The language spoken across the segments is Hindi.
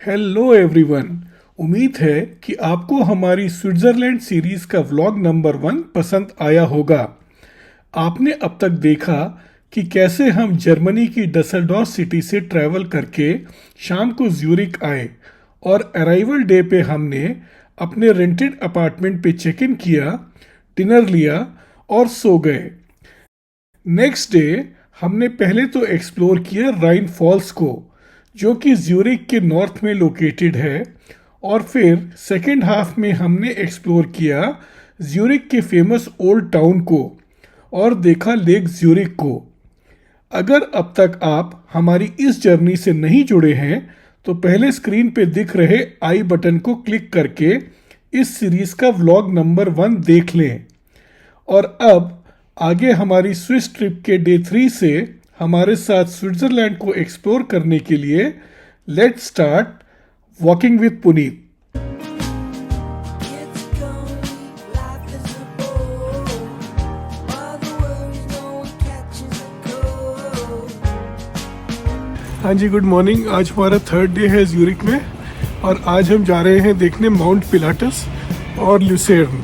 Hello everyone. उम्मीद है कि आपको हमारी स्विट्ज़रलैंड सीरीज़ का व्लॉग नंबर 1 पसंद आया होगा। आपने अब तक देखा कि कैसे हम जर्मनी की डसेल्डॉर्फ सिटी से ट्रैवल करके शाम को ज्यूरिक आए और अराइवल डे पे हमने अपने रेंटेड अपार्टमेंट पे चेक इन किया, डिनर लिया और सो गए। नेक्स्ट डे हमने पहले तो एक्सप्लोर किया राइन फॉल्स को, जो कि ज्यूरिक के नॉर्थ में लोकेटेड है, और फिर सेकेंड हाफ में हमने एक्सप्लोर किया ज्यूरिक के फेमस ओल्ड टाउन को और देखा लेक ज्यूरिक को। अगर अब तक आप हमारी इस जर्नी से नहीं जुड़े हैं तो पहले स्क्रीन पे दिख रहे आई बटन को क्लिक करके इस सीरीज का व्लॉग नंबर 1 देख लें। और अब आगे हमारी स्विस ट्रिप के डे 3 से हमारे साथ स्विट्जरलैंड को एक्सप्लोर करने के लिए let's start walking with Puneet. हाँ जी, गुड मॉर्निंग। आज हमारा थर्ड डे है ज्यूरिक में और आज हम जा रहे हैं देखने माउंट पिलाटस और ल्यूसेर्न,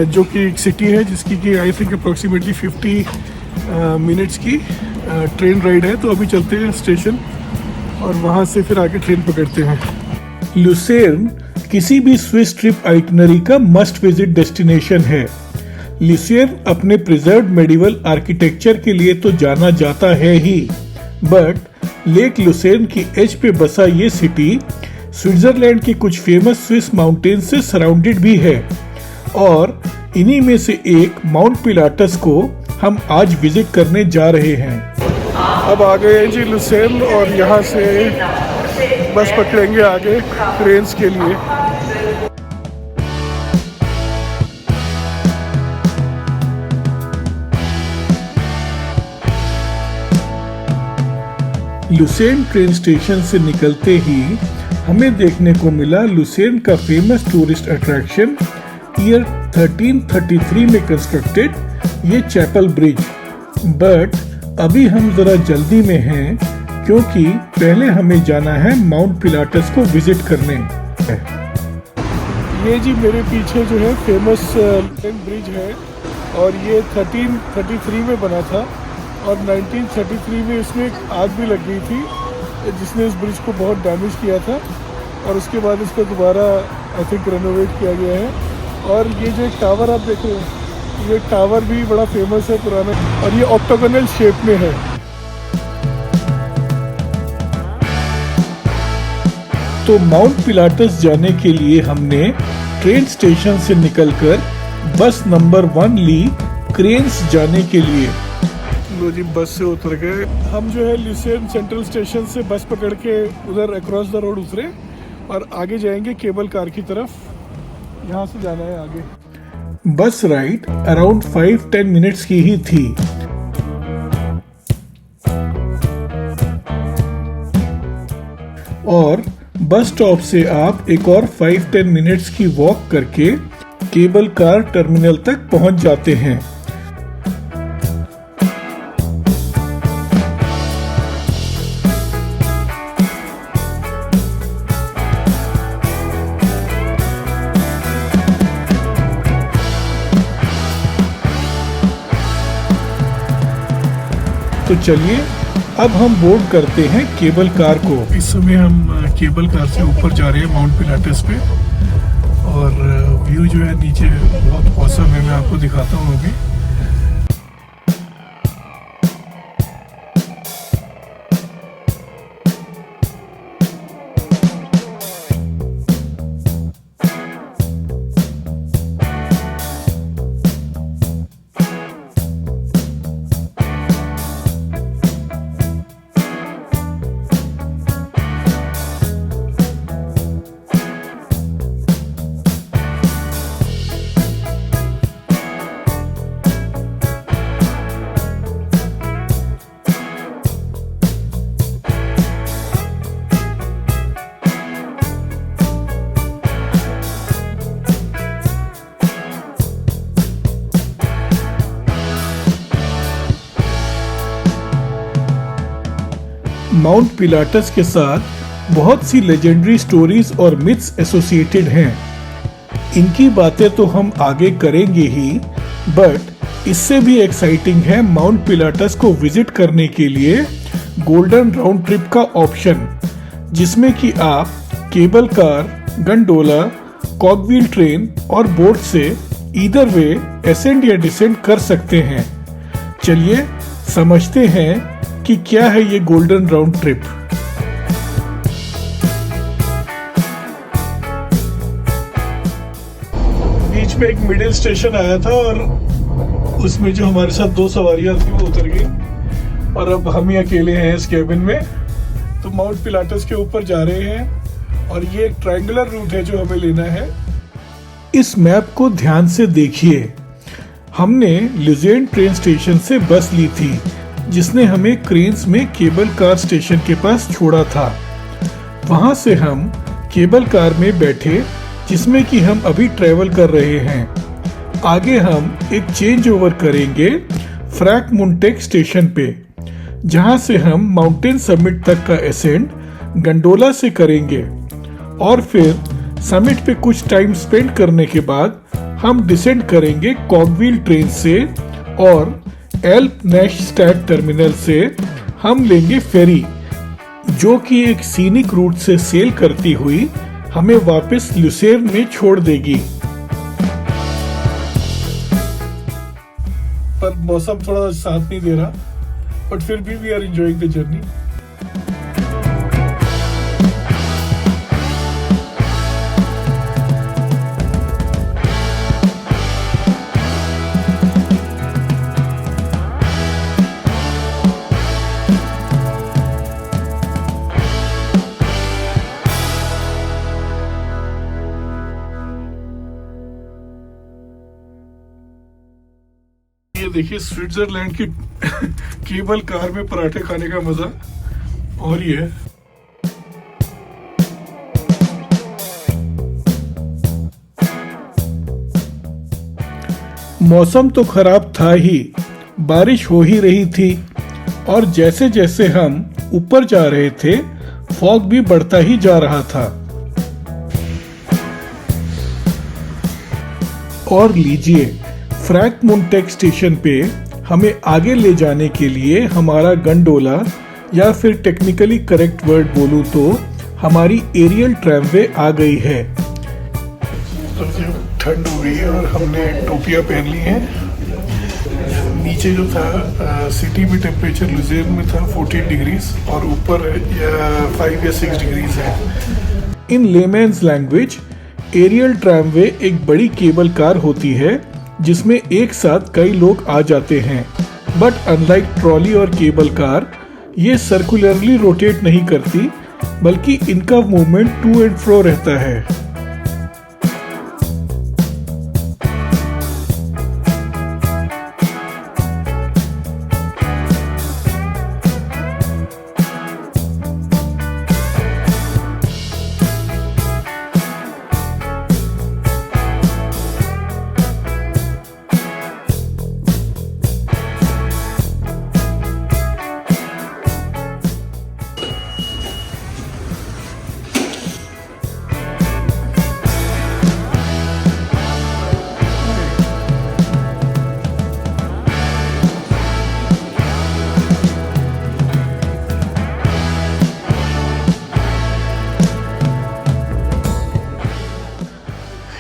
जो कि एक सिटी है जिसकी कि आई थिंक अप्रॉक्सीमेटली 50 मिनट्स की ट्रेन राइड है। तो अभी चलते हैं स्टेशन और वहाँ से फिर आगे ट्रेन पकड़ते हैं। ल्यूसेर्न किसी भी स्विस ट्रिप आइटनरी का मस्ट विजिट डेस्टिनेशन है। ल्यूसेर्न अपने प्रिजर्व्ड मेडिवल आर्किटेक्चर के लिए तो जाना जाता है ही, बट लेक ल्यूसेर्न की एज पे बसा ये सिटी स्विट्जरलैंड के कुछ फेमस स्विस माउंटेन से सराउंडेड भी है और इन्हीं में से एक माउंट पिलाटस को हम आज विजिट करने जा रहे हैं। अब आ गए हैं जी ल्यूसेर्न और यहाँ से बस पकड़ेंगे आगे ट्रेन्स के लिए। ल्यूसेर्न ट्रेन स्टेशन से निकलते ही हमें देखने को मिला ल्यूसेर्न का फेमस टूरिस्ट अट्रैक्शन ईयर 1333 में कंस्ट्रक्टेड ये चैपल ब्रिज। बट अभी हम जरा जल्दी में हैं क्योंकि पहले हमें जाना है माउंट पिलाटस को विजिट करने। ये जी मेरे पीछे जो है फेमस ब्रिज है और ये 1333 में बना था और 1933 में इसमें एक आग भी लग गई थी जिसने इस ब्रिज को बहुत डैमेज किया था और उसके बाद इसको दोबारा आई थिंक रेनोवेट किया गया है। और ये जो एक टावर आप देख रहे हैं, ये टावर भी बड़ा फेमस है पुराना और ये ऑक्टागोनल शेप में है। तो माउंट पिलाटस जाने के लिए हमने ट्रेन स्टेशन से निकलकर बस नंबर 1 ली क्रेन्स जाने के लिए। लो जी, बस से उतर गए हम। जो है ल्यूसेर्न सेंट्रल स्टेशन से बस पकड़ के उधर अक्रॉस द रोड उतरे और आगे जाएंगे केबल कार की तरफ। यहाँ से जाना है आगे। बस राइड अराउंड 5-10 मिनट्स की ही थी। और बस स्टॉप से आप एक और 5-10 मिनट्स की वॉक करके केबल कार टर्मिनल तक पहुंच जाते हैं। तो चलिए अब हम बोर्ड करते हैं केबल कार को। इस समय हम केबल कार से ऊपर जा रहे हैं माउंट पिलाटस पे और व्यू जो है नीचे बहुत औसम है। मैं आपको दिखाता हूँ अभी। माउंट पिलाटस के साथ बहुत सी लेजेंडरी स्टोरीज और मिथ्स एसोसिएटेड हैं। इनकी बातें तो हम आगे करेंगे ही, बट इससे भी एक्साइटिंग है माउंट पिलाटस को विजिट करने के लिए गोल्डन राउंड ट्रिप का ऑप्शन, जिसमें कि आप cable car, gondola, cogwheel train और बोट से ईदर वे एसेंड या डिसेंड कर सकते हैं। चलिए समझते हैं कि क्या है ये गोल्डन राउंड ट्रिप। बीच में एक मिडिल स्टेशन आया था और उसमें जो हमारे साथ 2 सवारियां थी वो उतर गई और अब हम ही अकेले हैं इस केबिन में। तो माउंट पिलाटस के ऊपर जा रहे हैं और ये एक ट्रायंगुलर रूट है जो हमें लेना है। इस मैप को ध्यान से देखिए। हमने लुज़ेर्न ट्रेन स्टेशन से बस ली थी, जिसने हमें क्रेन्स में केबल कार स्टेशन के पास छोड़ा था। वहां से हम केबल कार में बैठे, जिसमें कि हम अभी ट्रेवल कर रहे हैं। आगे हम एक चेंज ओवर करेंगे फ्रैंकमुंटेक स्टेशन पे, जहां से हम माउंटेन समिट तक का एसेंड गंडोला से करेंगे और फिर समिट पे कुछ टाइम स्पेंड करने के बाद हम डिसेंड करेंगे कॉगव्हील ट्रेन से और एल्प-नेस्टैड टर्मिनल से हम लेंगे फेरी, जो कि एक सीनिक रूट से सेल करती हुई हमें वापस लुसेर्न में छोड़ देगी। पर मौसम थोड़ा साथ नहीं दे रहा, बट फिर भी we are enjoying the journey. ये देखिए स्विट्जरलैंड की केबल कार में पराठे खाने का मजा। और ये मौसम तो खराब था ही, बारिश हो ही रही थी और जैसे जैसे हम ऊपर जा रहे थे फॉग भी बढ़ता ही जा रहा था। और लीजिए, फ्रैंकमुंटेक स्टेशन पे हमें आगे ले जाने के लिए हमारा गंडोला, या फिर टेक्निकली करेक्ट वर्ड बोलूं तो हमारी एरियल ट्रैमवे आ गई है। तो ठंड हो गई है और हमने टोपियां पहन ली हैं। नीचे जो था सिटी में टेम्परेचर लुज़ेर्न में था 14 डिग्रीज और ऊपर 5 या 6 डिग्रीज है। इन लेमैन्स लैंग्वेज एरियल ट्रैमवे एक बड़ी केबल कार होती है जिसमें एक साथ कई लोग आ जाते हैं, बट अनलाइक ट्रॉली और केबल कार ये सर्कुलरली रोटेट नहीं करती, बल्कि इनका मूवमेंट टू एंड फ्रो रहता है।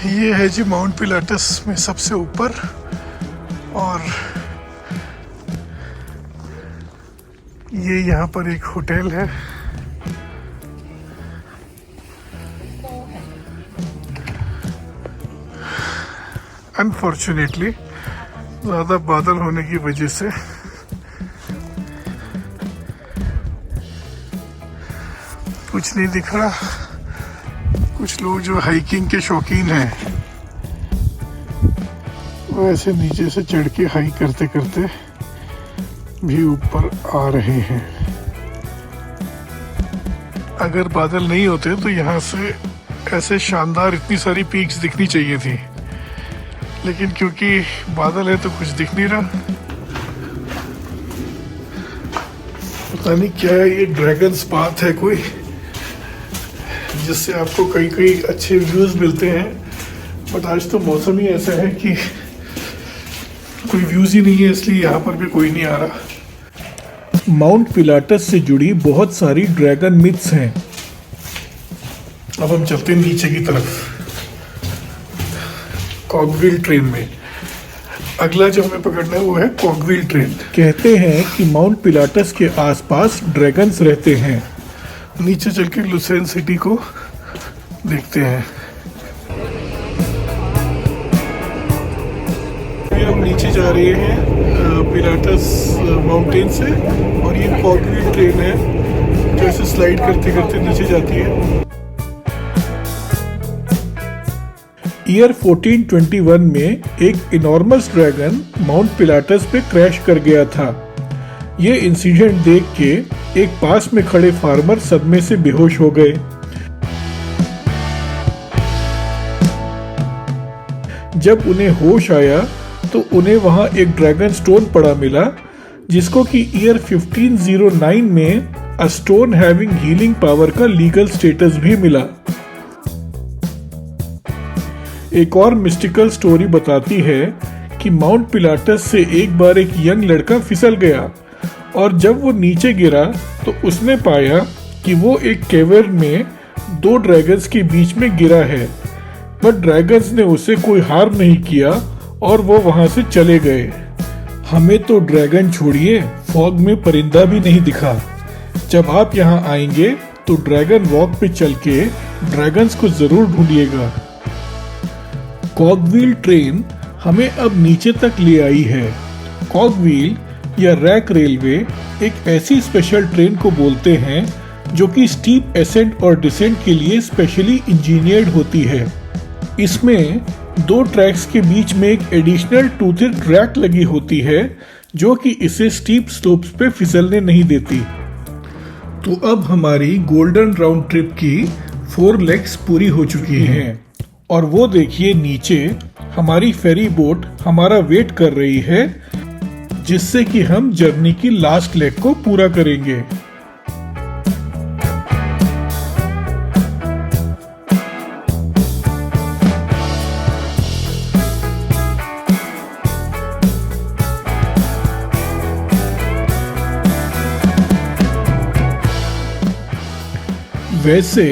ये है जी माउंट पिलाटस में सबसे ऊपर, और ये यहाँ पर एक होटल है। अनफॉर्चुनेटली ज़्यादा बादल होने की वजह से कुछ नहीं दिख रहा। कुछ लोग जो हाइकिंग के शौकीन हैं वो ऐसे नीचे से चढ़ के हाइक करते करते भी ऊपर आ रहे हैं। अगर बादल नहीं होते तो यहाँ से ऐसे शानदार इतनी सारी पीक्स दिखनी चाहिए थी, लेकिन क्योंकि बादल है तो कुछ दिख नहीं रहा। पता नहीं क्या है, ये ड्रैगन्स पाथ है कोई, जिससे आपको कई कई अच्छे व्यूज़ मिलते हैं। बट आज तो मौसम ही ऐसा है कि कोई व्यूज़ ही नहीं है, इसलिए यहाँ पर भी कोई नहीं आ रहा। माउंट पिलाटस से जुड़ी बहुत सारी ड्रैगन मिथ्स हैं। अब हम चलते हैं नीचे की तरफ कॉगविल ट्रेन में। अगला जो हमें पकड़ना है वो है कॉगविल ट्रेन। कहते हैं कि माउंट पिलाटस के आसपास ड्रैगन्स रहते हैं। नीचे चल के लुसेन सिटी को देखते हैं। हम नीचे जा रहे हैं पिलाटस माउंटेन से, और ये कॉगविल ट्रेन है जो ऐसे स्लाइड करते करते नीचे जाती है। ईयर 1421 में एक इनॉर्मस ड्रैगन माउंट पिलाटस पे क्रैश कर गया था। ये इंसिडेंट देख के एक पास में खड़े फार्मर सदमे से बेहोश हो गए। जब उन्हें होश आया तो उन्हें वहां एक ड्रैगन स्टोन पड़ा मिला, जिसको कि ईयर 1509 में a stone having healing power का लीगल स्टेटस भी मिला। एक और मिस्टिकल स्टोरी बताती है कि माउंट पिलाटस से एक बार एक यंग लड़का फिसल गया, और जब वो नीचे गिरा तो उसने पाया कि वो एक केवर्न में दो ड्रैगन्स के बीच में गिरा है। बट ड्रैगन्स ने उसे कोई हार्म नहीं किया और वो वहां से चले गए। हमें तो ड्रैगन छोड़िए, फॉग में परिंदा भी नहीं दिखा। जब आप यहाँ आएंगे तो ड्रैगन वॉक पे चल के ड्रैगन्स को जरूर ढूंढिएगा। कॉगविल ट्रेन हमें अब नीचे तक ले आई है। कॉगविल या रैक रेलवे एक ऐसी स्पेशल ट्रेन को बोलते हैं जो कि स्टीप एसेंट और डिसेंट के लिए स्पेशली इंजीनियर्ड होती है। इसमें दो ट्रैक्स के बीच में एक एडिशनल टूथेड ट्रैक लगी होती है जो कि इसे स्टीप स्लोप्स पे फिसलने नहीं देती। तो अब हमारी गोल्डन राउंड ट्रिप की 4 लेग्स पूरी हो चुकी हैं, और वो देखिए नीचे हमारी फेरी बोट हमारा वेट कर रही है, जिससे कि हम जर्नी की लास्ट लेग को पूरा करेंगे। वैसे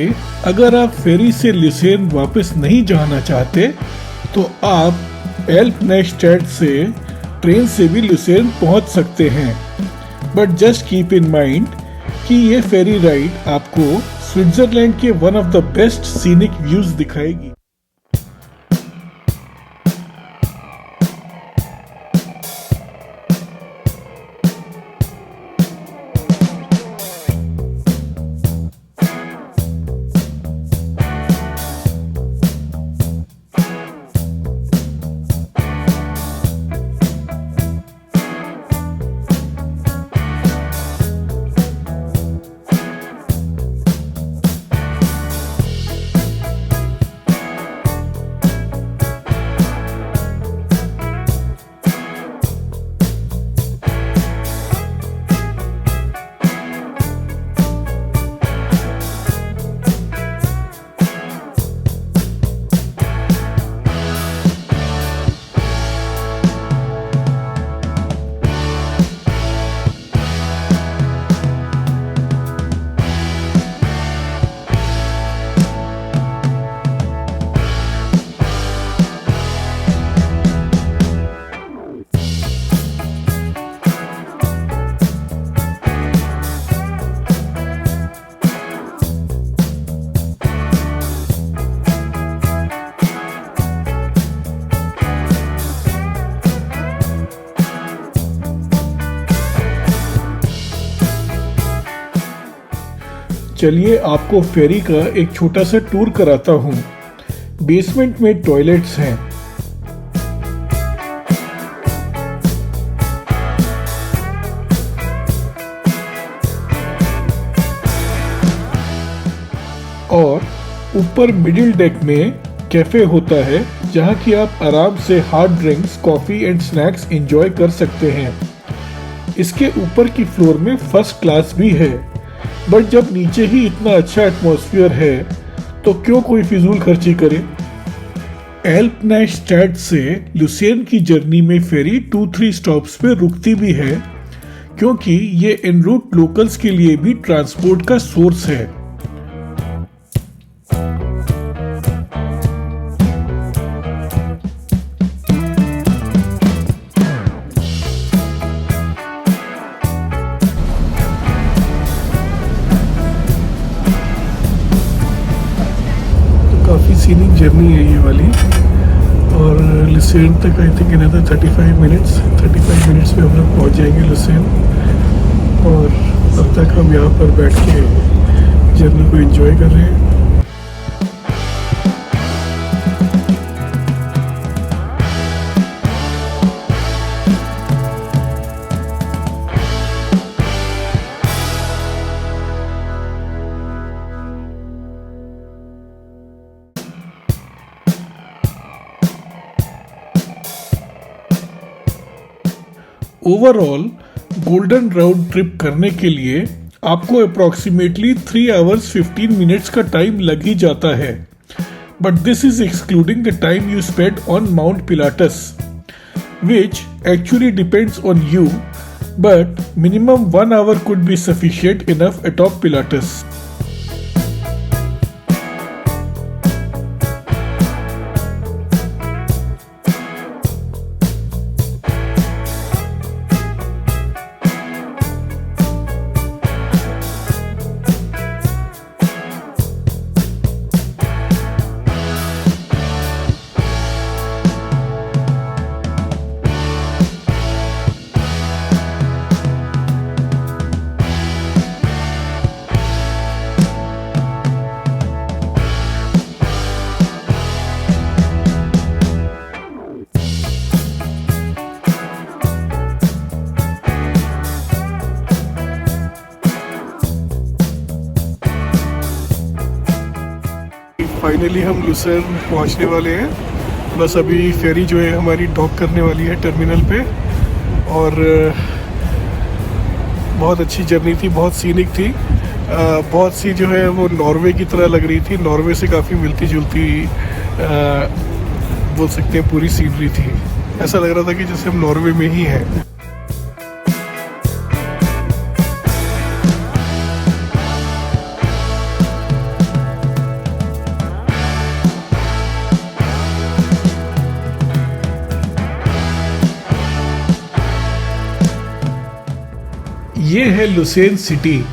अगर आप फेरी से लुसेन वापस नहीं जाना चाहते तो आप एल्पनेस्टेड से ट्रेन से भी लुसेन पहुंच सकते हैं। But just keep in mind कि ये फेरी राइड आपको स्विट्जरलैंड के one of the best scenic views दिखाएगी। चलिए आपको फेरी का एक छोटा सा टूर कराता हूँ। बेसमेंट में टॉयलेट्स हैं। और ऊपर मिडिल डेक में कैफे होता है जहाँ की आप आराम से hard drinks, coffee and snacks enjoy कर सकते हैं। इसके ऊपर की फ्लोर में फर्स्ट क्लास भी है। बट जब नीचे ही इतना अच्छा एटमॉस्फेयर है तो क्यों कोई फिजूल खर्ची करे। एल्पनाइस्टैड से लुसेन की जर्नी में फेरी 2-3 स्टॉप्स पे रुकती भी है, क्योंकि ये इन रूट लोकल्स के लिए भी ट्रांसपोर्ट का सोर्स है। काफ़ी सीनिक जर्नी है ये वाली, और लुसेन तक आई थिंक अनदर 35 मिनट्स में हम लोग पहुँच जाएंगे लुसेन। और तब तक हम यहाँ पर बैठ के जर्नी को एंजॉय कर रहे हैं। ओवरऑल गोल्डन राउंड ट्रिप करने के लिए आपको अप्रॉक्सीमेटली 3 hours 15 minutes का टाइम लग ही जाता है, but this is excluding the time you spend on mount Pilatus, which actually depends on you, but minimum 1 hour could be sufficient enough atop Pilatus. Finally हम लुसेन पहुंचने वाले हैं। बस अभी फेरी जो है हमारी डॉक करने वाली है टर्मिनल पे, और बहुत अच्छी जर्नी थी, बहुत सीनिक थी, बहुत सी जो है वो नॉर्वे की तरह लग रही थी। नॉर्वे से काफ़ी मिलती जुलती बोल सकते हैं पूरी सीनरी थी। ऐसा लग रहा था कि जैसे हम नॉर्वे में ही हैं। ये है लुसेन सिटी,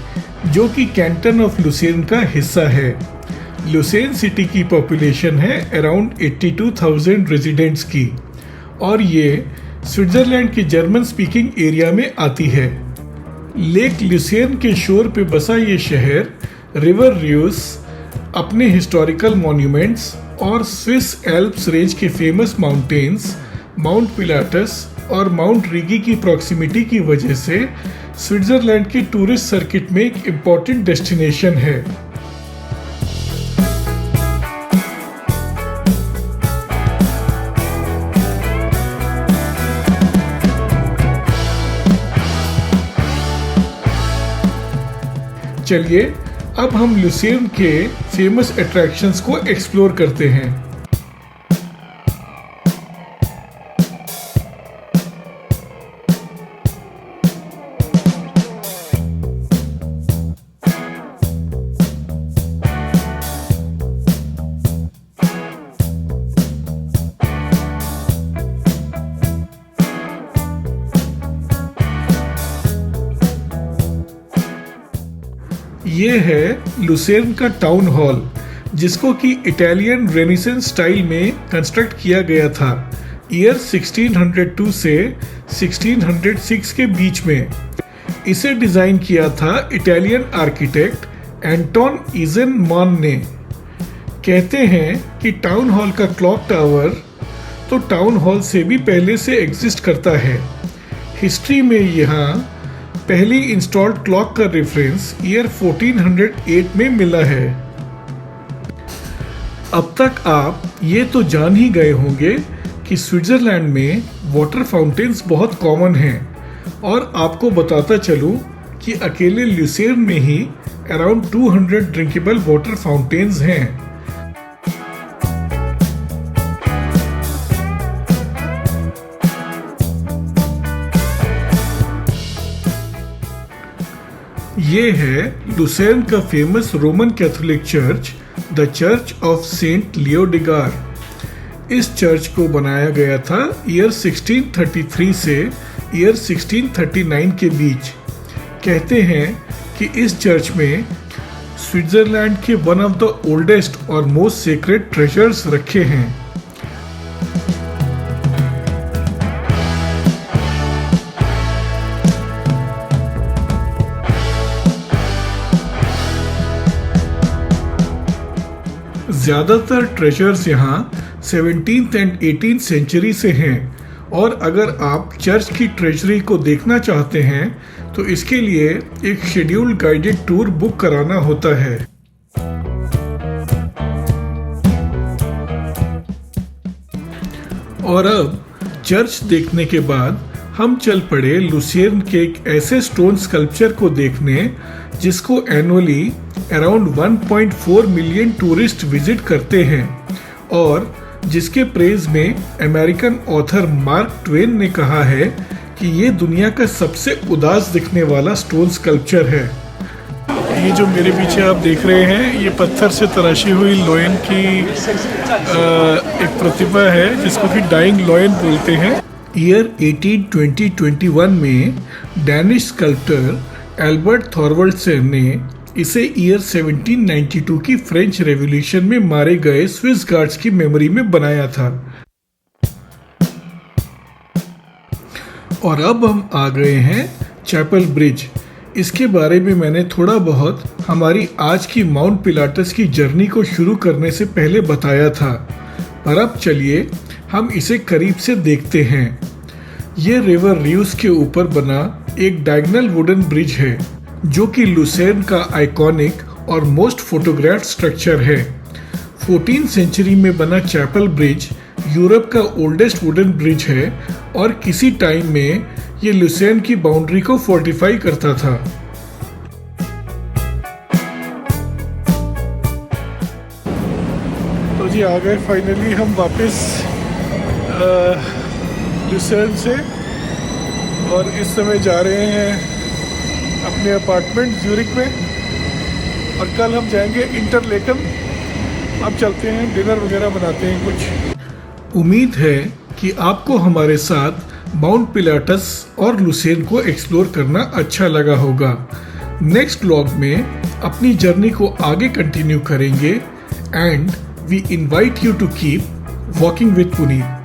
जो कि कैंटन ऑफ लुसेन का हिस्सा है। लुसेन सिटी की पॉपुलेशन है अराउंड 82,000 रेजिडेंट्स की, और ये स्विट्जरलैंड के जर्मन स्पीकिंग एरिया में आती है। लेक लुसेन के शोर पे बसा ये शहर रिवर रियूस, अपने हिस्टोरिकल मॉन्यूमेंट्स और स्विस एल्प्स रेंज के फेमस माउंटेन्स माउंट पिलाटस और माउंट रिगी की प्रॉक्सिमिटी की वजह से स्विट्जरलैंड के टूरिस्ट सर्किट में एक इम्पॉर्टेंट डेस्टिनेशन है। चलिए अब हम लुसेन के फेमस अट्रैक्शंस को एक्सप्लोर करते हैं। ये है लुसेन का टाउन हॉल, जिसको कि इटालियन रेनेसेंस स्टाइल में कंस्ट्रक्ट किया गया था ईयर 1602 से 1606 के बीच में। इसे डिजाइन किया था इटालियन आर्किटेक्ट एंटोन इज़नमान ने। कहते हैं कि टाउन हॉल का क्लॉक टावर तो टाउन हॉल से भी पहले से एग्जिस्ट करता है। हिस्ट्री में यहाँ पहली इंस्टॉल्ड क्लॉक का रेफरेंस ईयर 1408 में मिला है। अब तक आप ये तो जान ही गए होंगे कि स्विट्जरलैंड में वाटर फाउंटेन्स बहुत कॉमन हैं, और आपको बताता चलूं कि अकेले लुसेन में ही अराउंड 200 ड्रिंकेबल वाटर फाउंटेन्स हैं, ये है लुसेर्न का famous Roman Catholic church, the church of saint Leodegar. इस चर्च को बनाया गया था ईयर 1633 से ईयर 1639 के बीच। कहते हैं कि इस चर्च में स्विट्जरलैंड के वन ऑफ द ओल्डेस्ट और मोस्ट सीक्रेट ट्रेजर्स रखे हैं। ज़्यादातर ट्रेजर्स यहाँ 17th एंड 18th सेंचुरी से हैं, और अगर आप चर्च की ट्रेजरी को देखना चाहते हैं तो इसके लिए एक शेड्यूल्ड गाइडेड टूर बुक कराना होता है। और अब चर्च देखने के बाद हम चल पड़े लुसेर्न के एक ऐसे स्टोन स्कल्पचर को देखने जिसको annually around 1.4 million tourist visit करते हैं, और जिसके प्रेज में अमेरिकन ऑथर मार्क ट्वेन ने कहा है कि ये दुनिया का सबसे उदास दिखने वाला स्टोन स्कल्पचर है। ये जो मेरे पीछे आप देख रहे हैं, ये पत्थर से तराशी हुई लॉयन की एक प्रतिभा है जिसको कि डाइंग लॉयन बोलते हैं। ईयर 1821 में डैनिश स्कल्प्टर एल्बर्ट थॉरवल्डसेन ने इसे ईयर 1792 की फ्रेंच रेवोल्यूशन में मारे गए स्विस गार्ड्स की मेमोरी में बनाया था। और अब हम आ गए हैं चैपल ब्रिज। इसके बारे में मैंने थोड़ा बहुत हमारी आज की माउंट पिलाटस की जर्नी को शुरू करने से पहले बताया था, पर अब चलिए हम इसे करीब से देखते हैं। ये रिवर र्यूस के ऊपर बना एक डायगोनल वुडन ब्रिज है जो कि लुसेर्न का आइकॉनिक और मोस्ट फोटोग्राफ्ड स्ट्रक्चर है। 14th सेंचुरी में बना चैपल ब्रिज यूरोप का ओल्डेस्ट वुडन ब्रिज है, और किसी टाइम में ये लुसेर्न की बाउंड्री को फोर्टिफाई करता था। तो जी आ गए फाइनली हम वापस लुसेर्न से, और इस समय जा रहे हैं अपने अपार्टमेंट ज्यूरिक में, और कल हम जाएंगे इंटरलेकन। अब चलते हैं, डिनर वगैरह बनाते हैं कुछ। उम्मीद है कि आपको हमारे साथ माउंट पिलाटस और लुसेर्न को एक्सप्लोर करना अच्छा लगा होगा। नेक्स्ट व्लॉग में अपनी जर्नी को आगे कंटिन्यू करेंगे, and we invite you to keep walking with Puneet.